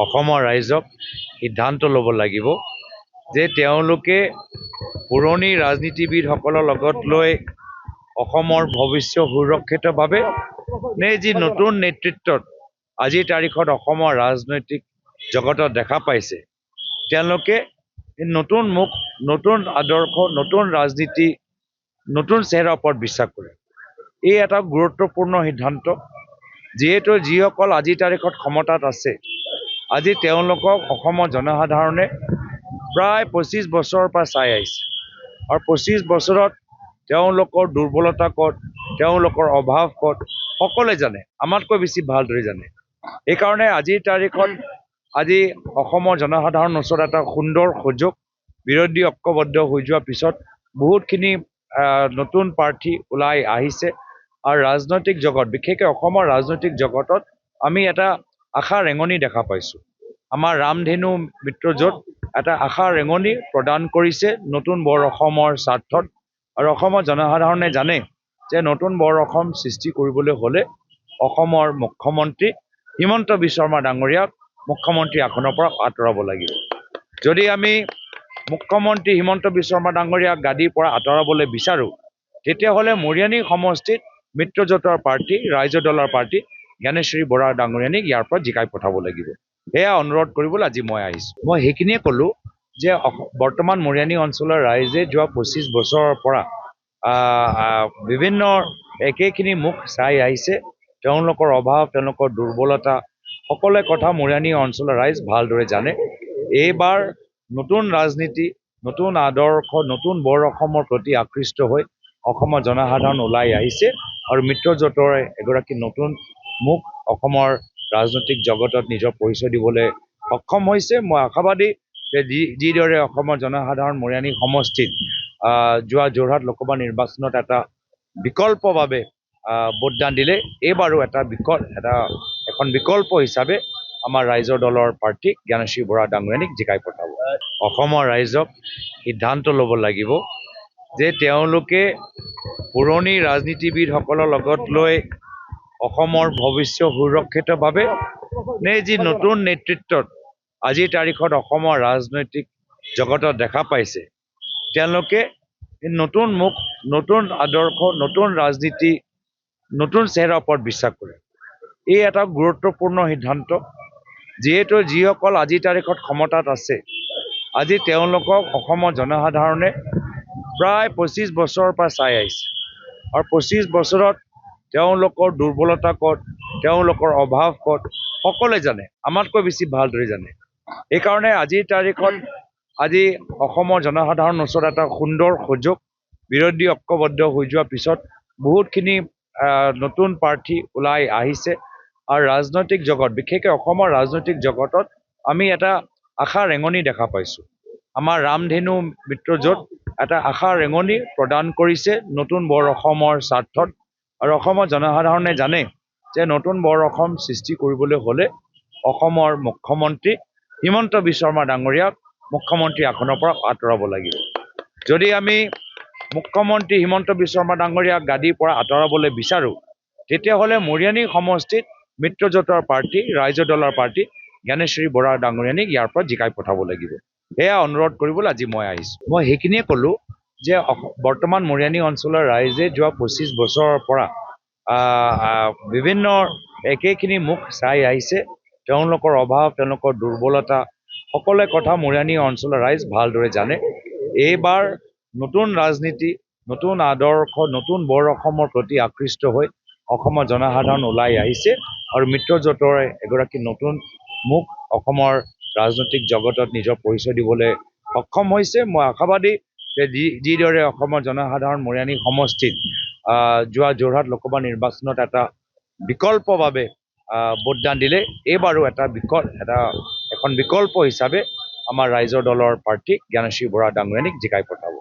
অসমৰ ৰাইজক সিদ্ধান্ত ল'ব লাগিব যে তেওঁলোকে পুৰণি ৰাজনীতিবিদসকলৰ লগত লৈ অসমৰ ভৱিষ্যত সুৰক্ষিতভাৱে নে যি নতুন নেতৃত্বত আজিৰ তাৰিখত অসমৰ ৰাজনৈতিক জগতত দেখা পাইছে তেওঁলোকে নতুন মুখ, নতুন আদৰ্শ, নতুন ৰাজনীতি, নতুন চেহেৰাৰ ওপৰত বিশ্বাস কৰে। এই এটা গুৰুত্বপূৰ্ণ সিদ্ধান্ত, যিহেতু যিসকল আজিৰ তাৰিখত ক্ষমতাত আছে আজি তেওঁলোকক অসমৰ জনসাধাৰণে প্ৰায় ২৫ বছৰৰ পৰা চাই আহিছে আৰু ২৫ বছৰত তেওঁলোকৰ দুৰ্বলতা ক'ত, তেওঁলোকৰ অভাৱ ক'ত সকলোৱে জানে, আমাতকৈ বেছি ভালদৰে জানে। সেইকাৰণে আজিৰ তাৰিখত আজি অসমৰ জনসাধাৰণৰ ওচৰত এটা সুন্দৰ সুযোগ, বিৰোধী ঐক্যবদ্ধ হৈ যোৱাৰ পিছত বহুতখিনি নতুন প্ৰাৰ্থী ওলাই আহিছে আৰু ৰাজনৈতিক জগত, বিশেষকৈ অসমৰ ৰাজনৈতিক জগতত আমি এটা আশা ৰেঙনি দেখা পাইছোঁ। আমাৰ ৰামধেনু মিত্ৰজোঁট এটা আশা ৰেঙনি প্ৰদান কৰিছে নতুন বৰ অসমৰ স্বাৰ্থত আৰু অসমৰ জনসাধাৰণে জানে যে নতুন বৰ অসম সৃষ্টি কৰিবলৈ হ'লে অসমৰ মুখ্যমন্ত্ৰী হিমন্ত বিশ্ব শৰ্মা ডাঙৰীয়াক মুখ্যমন্ত্ৰী আসনৰ পৰা আঁতৰাব লাগিব। যদি আমি মুখ্যমন্ত্ৰী হিমন্ত বিশ্ব শৰ্মা ডাঙৰীয়াক গাদীৰ পৰা আঁতৰাবলৈ বিচাৰোঁ তেতিয়াহ'লে মৰিয়নি সমষ্টিত মিত্ৰজোঁটৰ প্ৰাৰ্থী, ৰাইজৰ দলৰ প্ৰাৰ্থী জ্ঞানেশ্বৰী বৰা ডাঙৰীয়ানীক ইয়াৰ পৰা জিকাই পঠাব লাগিব। সেয়া অনুৰোধ কৰিবলৈ আজি মই আহিছোঁ। মই সেইখিনিয়ে ক'লোঁ যে বৰ্তমান মৰিয়নি অঞ্চলৰ ৰাইজে যোৱা ২৫ বছৰৰ পৰা বিভিন্ন একেখিনি মুখ চাই আহিছে, তেওঁলোকৰ অভাৱ, তেওঁলোকৰ দুৰ্বলতা সকলো কথা মৰিয়নি অঞ্চলৰ ৰাইজ ভালদৰে জানে। এইবাৰ নতুন ৰাজনীতি, নতুন আদৰ্শ, নতুন বৰ অসমৰ প্ৰতি আকৃষ্ট হৈ অসমৰ জনসাধাৰণ ওলাই আহিছে আৰু মিত্ৰজোঁটৰ এগৰাকী নতুন মুখ অসমৰ ৰাজনৈতিক জগতত নিজৰ পৰিচয় দিবলৈ সক্ষম হৈছে। মই আশাবাদী যে যিদৰে অসমৰ জনসাধাৰণ মৰিয়নি সমষ্টিত যোৱা যোৰহাট লোকসভা নিৰ্বাচনত এটা বিকল্পভাৱে ভোটদান দিলে, এইবাৰো এখন বিকল্প হিচাপে আমাৰ ৰাইজৰ দলৰ প্ৰাৰ্থী জ্ঞানেশ্বৰী বৰা ডাঙৰীয়ানীক জিকাই পঠাব। অসমৰ ৰাইজক সিদ্ধান্ত ল'ব লাগিব যে তেওঁলোকে পুৰণি ৰাজনীতিবিদসকলৰ লগত লৈ অসমৰ ভৱিষ্যত সুৰক্ষিতভাৱে নে যি নতুন নেতৃত্বত আজিৰ তাৰিখত অসমৰ ৰাজনৈতিক জগতত দেখা পাইছে তেওঁলোকে নতুন মুখ, নতুন আদৰ্শ, নতুন ৰাজনীতি, নতুন চেহেৰাৰ ওপৰত বিশ্বাস কৰে। এই এটা গুৰুত্বপূৰ্ণ সিদ্ধান্ত, যিহেতু যিসকল আজিৰ তাৰিখত ক্ষমতাত আছে আজি তেওঁলোকক অসমৰ জনসাধাৰণে প্ৰায় ২৫ বছৰৰ পৰা চাই আহিছে আৰু ২৫ বছৰত তেওঁলোকৰ দুৰ্বলতা ক'ত, তেওঁলোকৰ অভাৱ ক'ত সকলোৱে জানে, আমাতকৈ বেছি ভালদৰে জানে। সেইকাৰণে আজিৰ তাৰিখত আজি অসমৰ জনসাধাৰণৰ ওচৰত এটা সুন্দৰ সুযোগ, বিৰোধী ঐক্যবদ্ধ হৈ যোৱাৰ পিছত বহুতখিনি নতুন প্ৰাৰ্থী ওলাই আহিছে আৰু ৰাজনৈতিক জগত, বিশেষকৈ অসমৰ ৰাজনৈতিক জগতত আমি এটা আশা ৰেঙনি দেখা পাইছোঁ। আমাৰ ৰামধেনু মিত্ৰজোঁট এটা আশা ৰেঙনি প্ৰদান কৰিছে নতুন বৰ অসমৰ স্বাৰ্থত আৰু অসমৰ জনসাধাৰণে জানে যে নতুন বৰ অসম সৃষ্টি কৰিবলৈ হ'লে অসমৰ মুখ্যমন্ত্ৰী হিমন্ত বিশ্ব শৰ্মা ডাঙৰীয়াক মুখ্যমন্ত্ৰী আসনৰ পৰা আঁতৰাব লাগিব। যদি আমি মুখ্যমন্ত্ৰী হিমন্ত বিশ্ব শৰ্মা ডাঙৰীয়াক গাদীৰ পৰা আঁতৰাবলৈ বিচাৰোঁ তেতিয়াহ'লে মৰিয়নি সমষ্টিত মিত্ৰজোঁটৰ প্ৰাৰ্থী, ৰাইজৰ দলৰ প্ৰাৰ্থী জ্ঞানেশ্বৰী বৰা ডাঙৰীয়ানীক ইয়াৰ পৰা জিকাই পঠাব লাগিব। সেয়া অনুৰোধ কৰিবলৈ আজি মই আহিছোঁ। মই সেইখিনিয়ে ক'লোঁ যে বৰ্তমান মৰিয়নি অঞ্চলৰ ৰাইজে যোৱা ২৫ বছৰৰ পৰা বিভিন্ন একেখিনি মুখ চাই আহিছে, তেওঁলোকৰ অভাৱ, তেওঁলোকৰ দুৰ্বলতা সকলো কথা মৰিয়নি অঞ্চলৰ ৰাইজ ভালদৰে জানে। এইবাৰ নতুন ৰাজনীতি, নতুন আদৰ্শ, নতুন বৰ অসমৰ প্ৰতি আকৃষ্ট হৈ অসমৰ জনসাধাৰণ ওলাই আহিছে আৰু মিত্ৰজোঁটৰ এগৰাকী নতুন মুখ অসমৰ ৰাজনৈতিক জগতত নিজৰ পৰিচয় দিবলৈ সক্ষম হৈছে। মই আশাবাদী যে যিদৰে অসমৰ জনসাধাৰণ মৰিয়নি সমষ্টিত যোৱা যোৰহাট লোকসভা নিৰ্বাচনত এটা বিকল্পভাৱে ভোটদান দিলে, এইবাৰো এখন বিকল্প হিচাপে আমাৰ ৰাইজৰ দলৰ প্ৰাৰ্থী জ্ঞানেশ্বৰী বৰা ডাঙৰীয়ানীক জিকাই পঠাব।